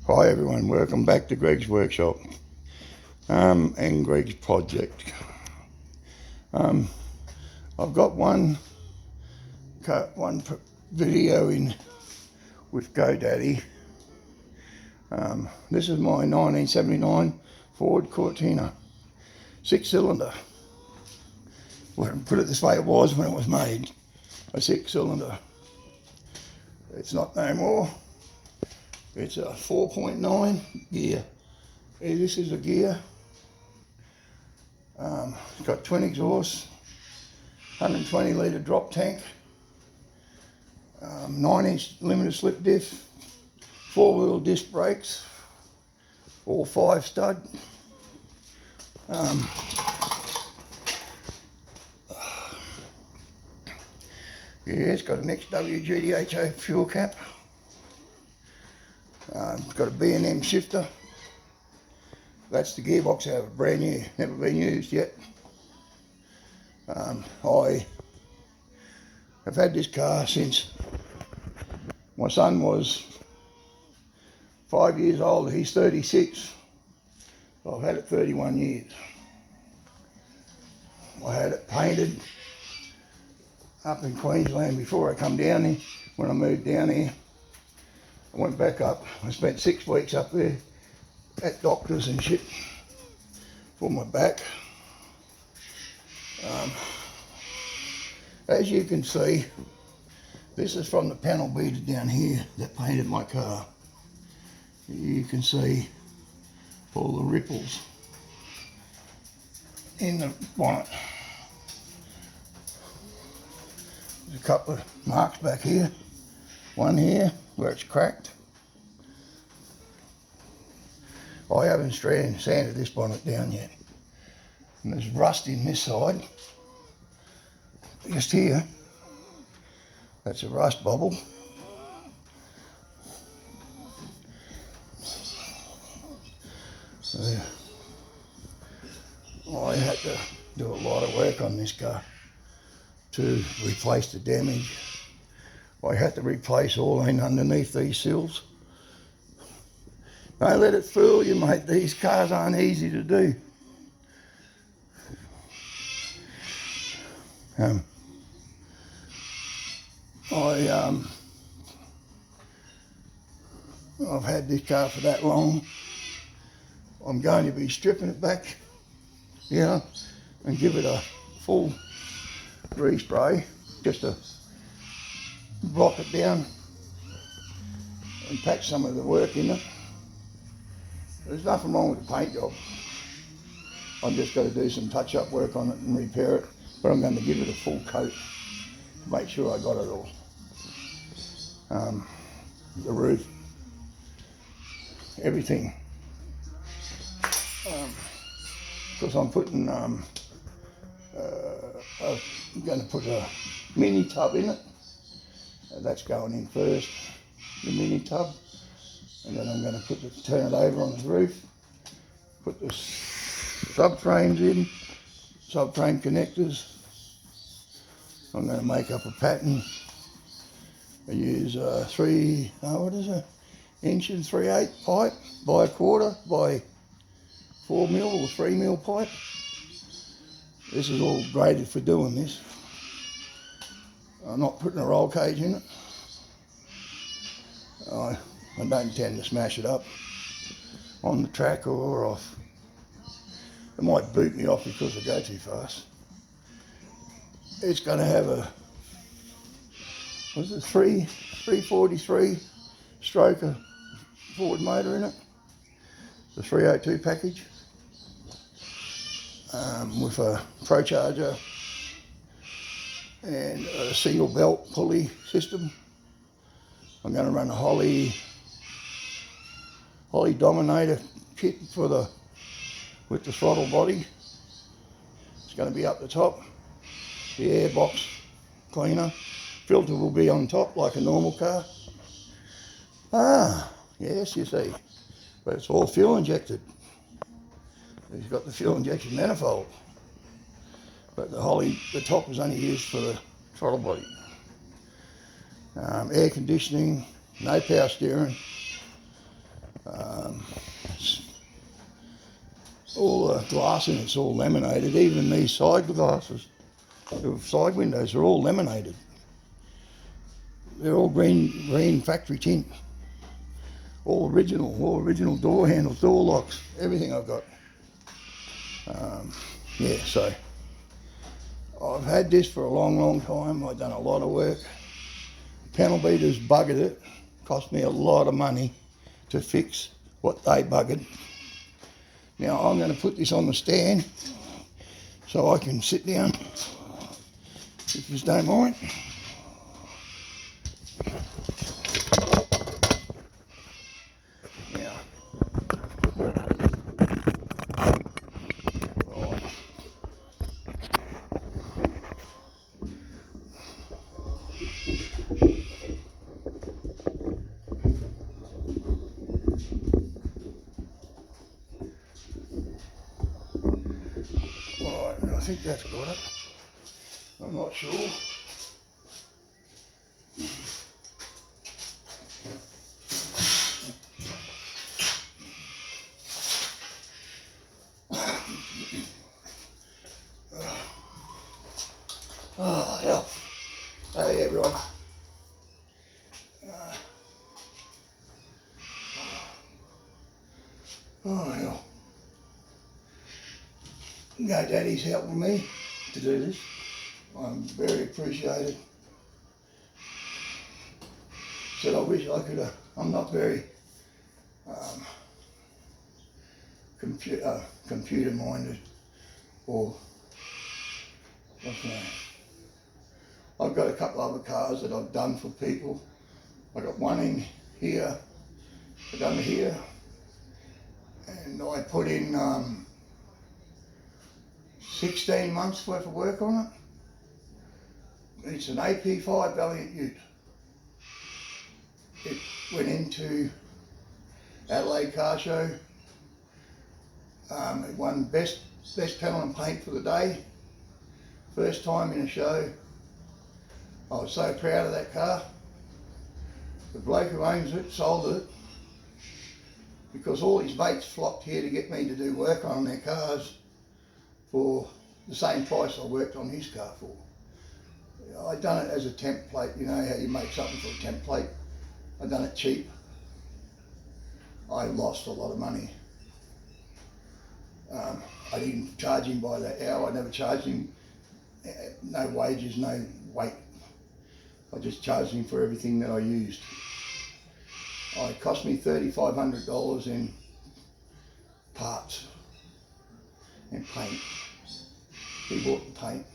Hi everyone, welcome back to Greg's workshop and Greg's project. I've got one video in with GoDaddy. This is my 1979 Ford Cortina 6-cylinder. Well, put it this way, it was when it was made, a 6-cylinder. It's not no more. It's a 4.9 gear. This is a gear. It's got twin exhausts, 120 litre drop tank, 9-inch limited slip diff, 4-wheel disc brakes, all 5 stud. Yeah, it's got an XWGDHO fuel cap. It's got a B&M shifter. That's the gearbox out of it, brand new, never been used yet. I have had this car since my son was 5 years old. He's 36. So I've had it 31 years. I had it painted up in Queensland before I come down here. When I moved down here, I went back up. I spent 6 weeks up there at doctors and shit for my back. As you can see, this is from the panel beater down here that painted my car. You can see all the ripples in the bonnet. There's a couple of marks back here. One here where it's cracked. I haven't sanded this bonnet down yet. And there's rust in this side. Just here. That's a rust bubble. So I had to do a lot of work on this car to replace the damage. I had to replace all in underneath these sills. Don't let it fool you, mate. These cars aren't easy to do. I've had this car for that long. I'm going to be stripping it back, and give it a full respray, just to block it down and patch some of the work in it. There's nothing wrong with the paint job. I've just got to do some touch-up work on it and repair it, but I'm going to give it a full coat to make sure I got it all. The roof, everything. Because I'm putting, I'm going to put a mini tub in it. That's going in first, the mini tub. And then I'm going to turn it over on the roof, put the subframes in, subframe connectors. I'm going to make up a pattern. I use 3 inch and 3/8 pipe by 1/4 by 4 mil or 3 mil pipe. This is all graded for doing this. I'm not putting a roll cage in it. I don't intend to smash it up on the track or off. It might boot me off because I go too fast. It's going to have a 343 stroker Ford motor in it, the 302 package, with a procharger and a single belt pulley system. I'm going to run a Holly Dominator kit with the throttle body. It's going to be up the top. The airbox cleaner. Filter will be on top like a normal car. Yes, you see. But it's all fuel injected. It's got the fuel injection manifold. But the top is only used for the throttle body. Air conditioning, no power steering. All the glass in it's all laminated. Even these side glasses, the side windows are all laminated. They're all green factory tint. All original door handles, door locks, everything I've got. Yeah, so I've had this for a long time. I've done a lot of work. Panel beaters buggered it. Cost me a lot of money to fix what they buggered. Now I'm going to put this on the stand so I can sit down, if you don't mind. Now, I think that's got it. I'm not sure. Oh, hell. Hey, everyone. Oh, hell. No, Daddy's helping me to do this. I'm very appreciated. Said I wish I could have. I'm not very computer minded, or what's name. I've got a couple other cars that I've done for people. I got one in here, I've done it here, and I put in 16 months worth of work on it. It's an AP5 Valiant Ute. It went into Adelaide Car Show. It won best panel and paint for the day. First time in a show. I was so proud of that car. The bloke who owns it sold it because all his mates flocked here to get me to do work on their cars for the same price I worked on his car for. I done it as a template. You know how you make something for a template. I done it cheap. I lost a lot of money. I didn't charge him by the hour. I never charged him. No wages, no weight. I just charged him for everything that I used. It cost me $3,500 in parts and paint. He bought the paint.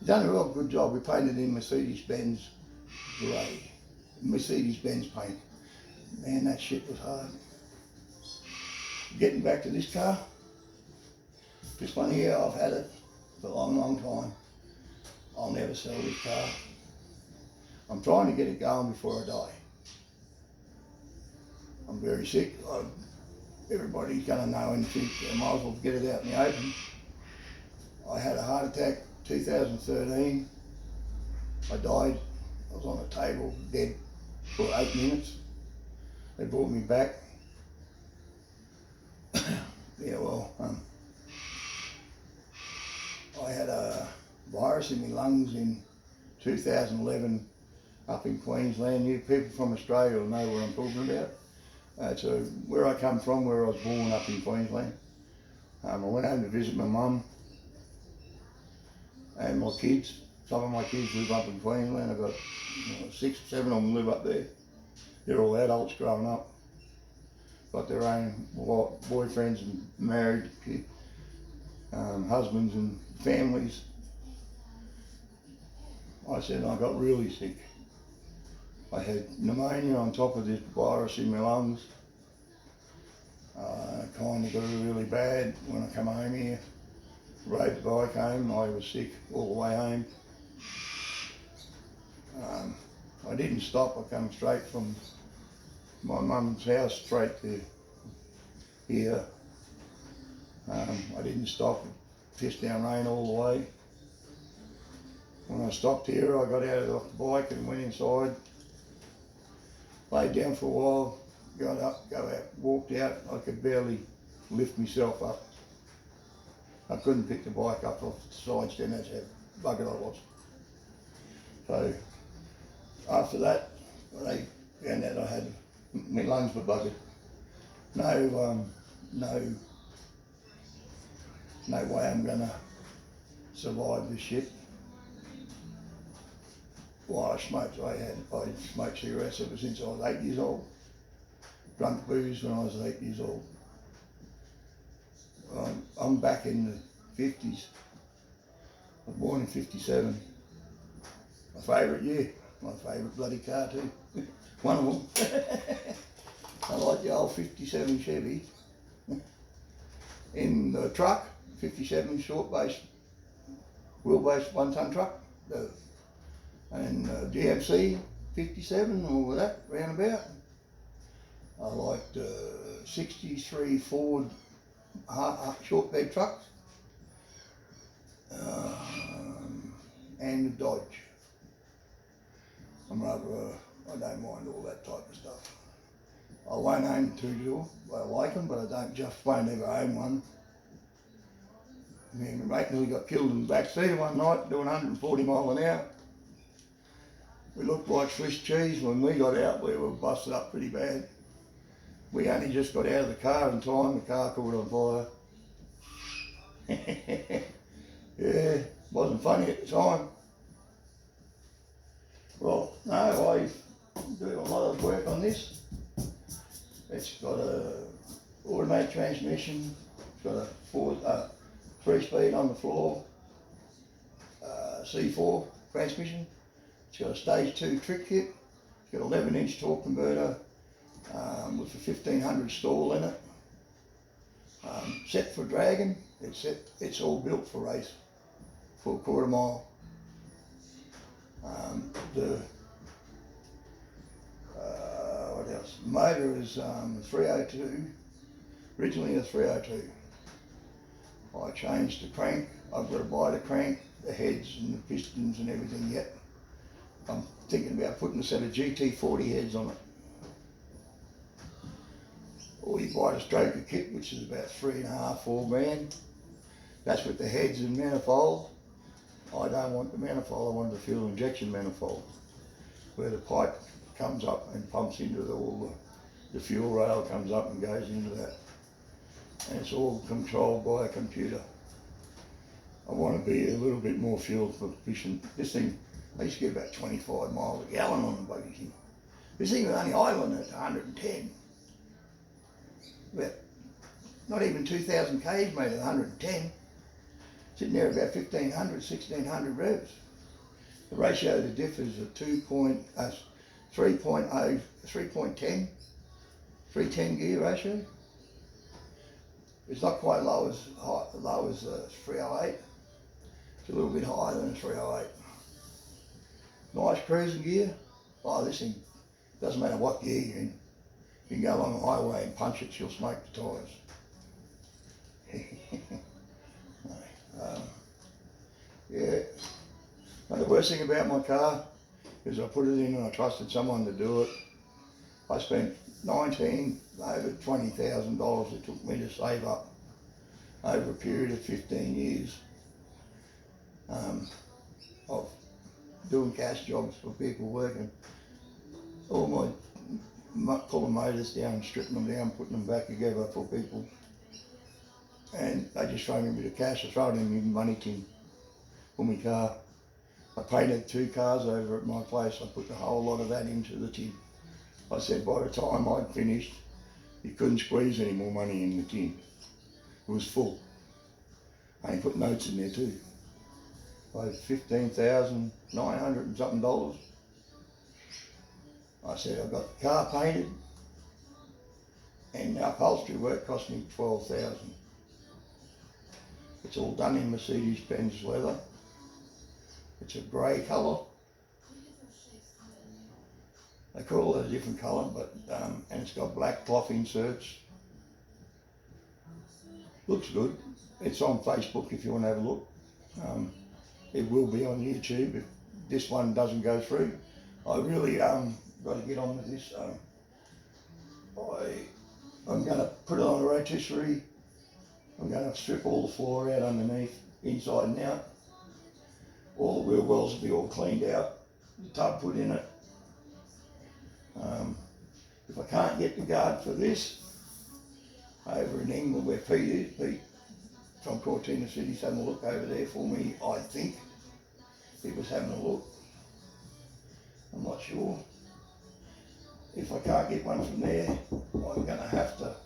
He done a real good job. We painted in Mercedes-Benz grey. Mercedes-Benz paint. Man, that shit was hard. Getting back to this car. This one here, I've had it for a long time. I'll never sell this car. I'm trying to get it going before I die. I'm very sick. Everybody's going to know in the future. I might as well get it out in the open. I had a heart attack 2013. I died. I was on a table, dead for 8 minutes. They brought me back. Yeah, well, I had a virus in my lungs in 2011 up in Queensland. You people from Australia will know what I'm talking about. So where I come from, where I was born up in Queensland. I went home to visit my mum and my kids. Some of my kids live up in Queensland. I've got 6 or 7 of them live up there. They're all adults growing up. Got their own boyfriends and married husbands and families. I said I got really sick. I had pneumonia on top of this virus in my lungs. Kind of got really bad when I come home here. Rode the bike home. I was sick all the way home. I didn't stop. I come straight from my mum's house straight to here. I didn't stop. Pissed down rain all the way. When I stopped here, I got out of the bike and went inside. Laid down for a while. got up, go out, walked out. I could barely lift myself up. I couldn't pick the bike up off the side stand. That's how buggered I was. So after that, they found out I had, my lungs were buggered. No way I'm gonna survive this shit. While I smoked, I smoked cigarettes ever since I was 8 years old. Drunk booze when I was 8 years old. I'm back in the 50s. I was born in 57. My favourite year. My favourite bloody car too. One of them. I like the old 57 Chevy. In the truck, 57 short base, wheelbase 1 ton truck. And GMC 57, all of that, roundabout. I liked 63 Ford short bed trucks. And the Dodge. I don't mind all that type of stuff. I won't own a two-door. I like them, but I won't ever own one. Me and my mate nearly got killed in the back seat one night doing 140 mile an hour. We looked like Swiss cheese. When we got out, we were busted up pretty bad. We only just got out of the car in time, the car caught on fire. Yeah, wasn't funny at the time. Well, no, I do a lot of work on this. It's got a automatic transmission, it's got a 3-speed on the floor, C4 transmission. It's got a stage 2 trick kit. It's got 11-inch torque converter with a 1500 stall in it. Set for dragging. It's all built for race, for a quarter mile. What else? The motor is 302. Originally a 302. I changed the crank. I've got to buy the crank, the heads and the pistons and everything yet. I'm thinking about putting a set of GT40 heads on it. Or you buy the stroker kit, which is about $3.5, $4 grand. That's with the heads and manifold. I don't want the manifold, I want the fuel injection manifold, where the pipe comes up and pumps into the fuel rail comes up and goes into that. And it's all controlled by a computer. I want to be a little bit more fuel efficient. This thing, I used to get about 25 miles a gallon on the buggy thing. This thing was only idling at 110. About not even 2,000 k's made at 110. Sitting there about 1,500, 1,600 revs. The ratio of the diff is a 3.10 gear ratio. It's not quite low as 308. It's a little bit higher than a 308. Nice cruising gear. Oh, this thing doesn't matter what gear you're in. You can go along the highway and punch it, she'll smoke the tyres. Yeah. But the worst thing about my car is I put it in and I trusted someone to do it. I spent over $20,000 it took me to save up over a period of 15 years of doing cash jobs for people working. All pulling motors down and stripping them down, putting them back together for people. And they just throw me a bit of cash. I throw it in my money tin for my car. I painted 2 cars over at my place. I put the whole lot of that into the tin. I said by the time I'd finished, you couldn't squeeze any more money in the tin. It was full. I put notes in there too. I had $15,900 and something dollars. I said I've got the car painted and the upholstery work cost me $12,000. It's all done in Mercedes-Benz leather. It's a grey colour. They call it a different colour, but and it's got black cloth inserts. Looks good. It's on Facebook if you want to have a look. It will be on YouTube if this one doesn't go through. I really got to get on with this. I'm going to put it on a rotisserie. I'm going to strip all the floor out underneath, inside and out. All the wheel wells will be all cleaned out, the tub put in it. If I can't get the guard for this, over in England where Pete is, Pete from Cortina City's having a look over there for me, I think. He was having a look. I'm not sure. If I can't get one from there, I'm going to have to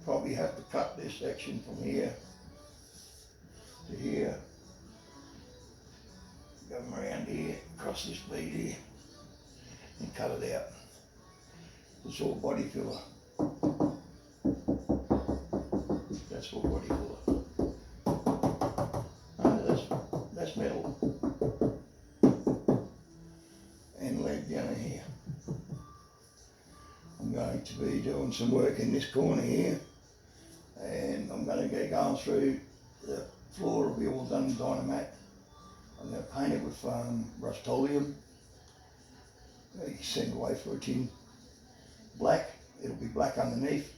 probably have to cut this section from here to here, go around here, across this bead here, and cut it out. It's all body filler. That's all body filler. That's metal and lead down here. I'm going to be doing some work in this corner here, and I'm going to get going through. The floor will be all done in Dynamat. I'm going to paint it with Rust-Oleum. You send away for a tin. Black, it'll be black underneath.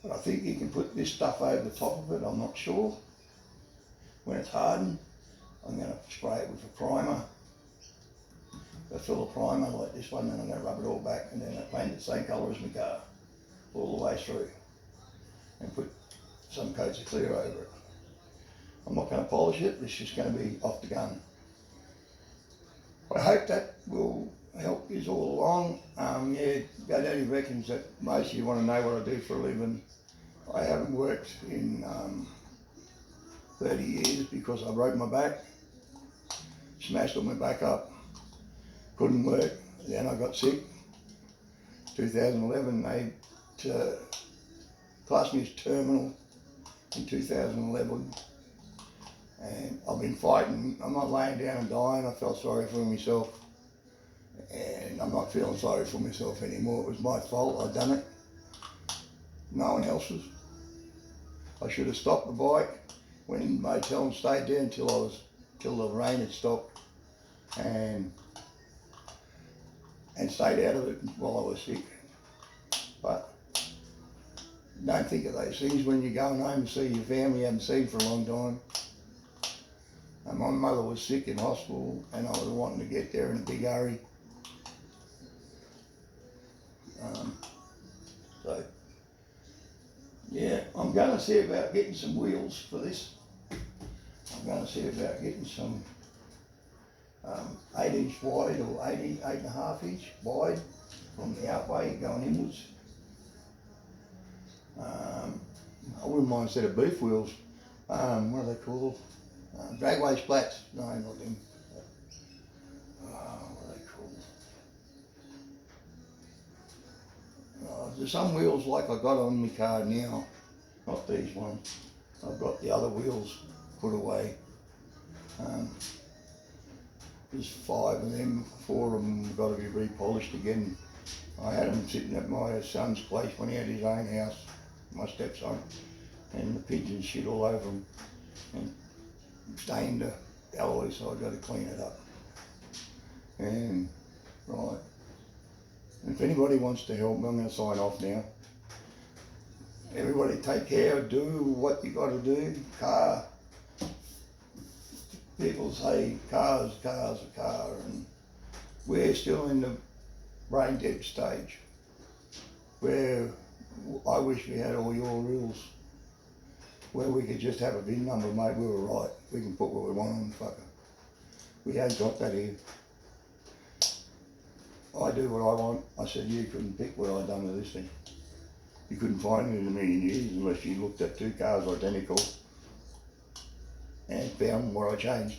But I think you can put this stuff over the top of it, I'm not sure. When it's hardened, I'm going to spray it with a primer. I fill a primer like this one, and I'm going to rub it all back, and then I paint it the same colour as my car, all the way through, and put some coats of clear over it. I'm not going to polish it, it's just going to be off the gun. I hope that will help you all along. Yeah, Daddy reckons that most of you want to know what I do for a living. I haven't worked in 30 years because I broke my back, smashed all my back up, couldn't work. Then I got sick. 2011, they classed me as terminal in 2011. And I've been fighting. I'm not laying down and dying. I felt sorry for myself. And I'm not feeling sorry for myself anymore. It was my fault. I'd done it. No one else's. I should have stopped the bike, went in the motel and stayed there until the rain had stopped, and stayed out of it while I was sick. But don't think of those things when you're going home to see your family you haven't seen for a long time. And my mother was sick in hospital, and I was wanting to get there in a big hurry. So, yeah, I'm going to see about getting some wheels for this. I'm going to see about getting some 8-inch wide or 8.5 inch wide from the outway going inwards. I wouldn't mind a set of beef wheels. What are they called? Dragway splats. No, not them. What are they called? There's some wheels like I got on my car now, not these ones. I've got the other wheels put away. There's 5 of them, 4 of them have got to be repolished again. I had them sitting at my son's place when he had his own house, my stepson, and the pigeons shit all over them and stained the alloy, so I got to clean it up. And right, if anybody wants to help me, I'm going to sign off now. Everybody take care, do what you got to do. People say cars, and we're still in the brain dead stage where I wish we had all your rules, where we could just have a VIN number, mate. We were right. We can put what we want on the fucker. We ain't got that here. I do what I want. I said you couldn't pick what I done with this thing. You couldn't find it in a million years unless you looked at 2 cars identical and found what I changed.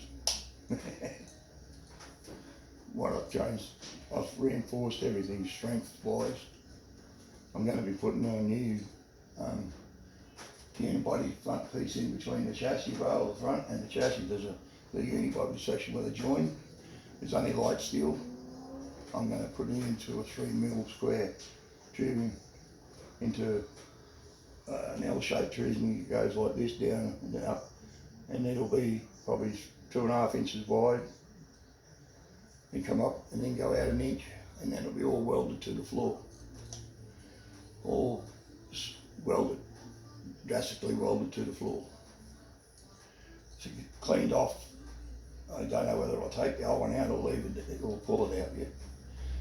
What I've changed, I've reinforced everything strength-wise. I'm going to be putting a new unibody front piece in between the chassis rail, the front, and the chassis. There's the unibody section with a join. It's only light steel. I'm going to put it into a 3mm square tubing into an L-shaped tubing. It goes like this down and up, and it'll be probably 2.5 inches wide and come up and then go out 1 inch, and then it'll be all welded to the floor. All welded, drastically welded to the floor. So cleaned off. I don't know whether I'll take the old one out or leave it or pull it out yet.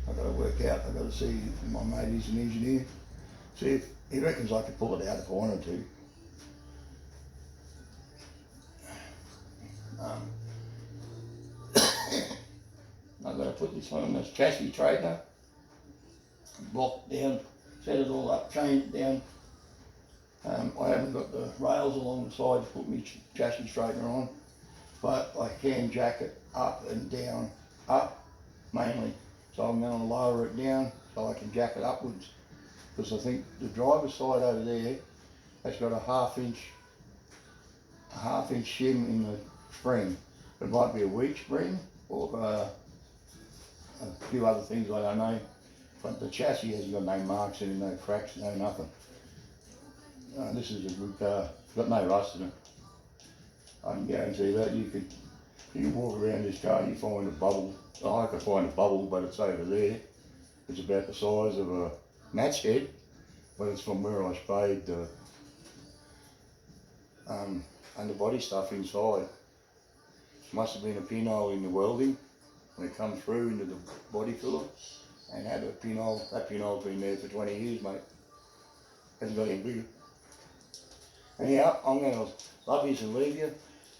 I've got to work out, I've got to see, my mate is an engineer, see if he reckons I could pull it out if I wanted to. I've got to put this on this chassis straightener, block it down, set it all up, chain it down. I haven't got the rails along the side to put my chassis straightener on, but I can jack it up and down, up mainly. So I'm going to lower it down so I can jack it upwards, because I think the driver's side over there has got a half inch shim in the spring. It might be a weak spring or a few other things, I don't know. But the chassis has got no marks in it, no cracks, no nothing. This is a good car. It's got no rust in it. I can guarantee that. You can walk around this car, you find a bubble. I could find a bubble, but it's over there. It's about the size of a match head, but it's from where I sprayed the underbody stuff inside. Must have been a pinhole in the welding when it comes through into the body filler, and had a pinhole. That pinhole's been there for 20 years, mate. Hasn't got any bigger. Anyhow, I'm going to love you and leave you.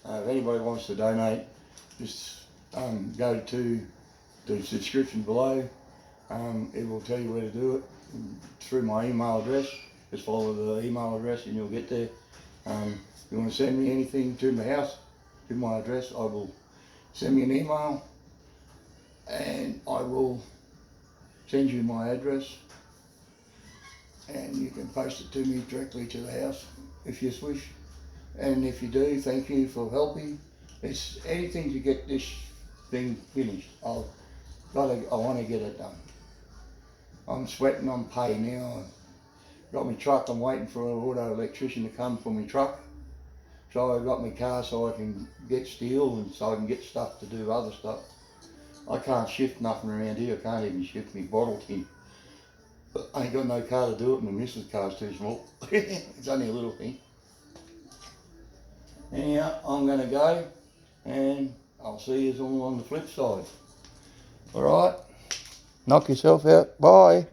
If anybody wants to donate, just go to the description below. It will tell you where to do it through my email address. Just follow the email address and you'll get there. If you want to send me anything to my house, to my address, I will send me an email and I will send you my address, and you can post it to me directly to the house if you wish. And if you do, thank you for helping. It's anything to get this thing finished. I want to get it done. I'm sweating on pay now. I've got my truck, I'm waiting for an auto electrician to come for my truck. So I've got my car so I can get steel and so I can get stuff to do other stuff. I can't shift nothing around here. I can't even shift my bottle tin. But I ain't got no car to do it, and my missus' car's too small. It's only a little thing. Anyhow, I'm going to go, and I'll see you all on the flip side. Alright, knock yourself out. Bye.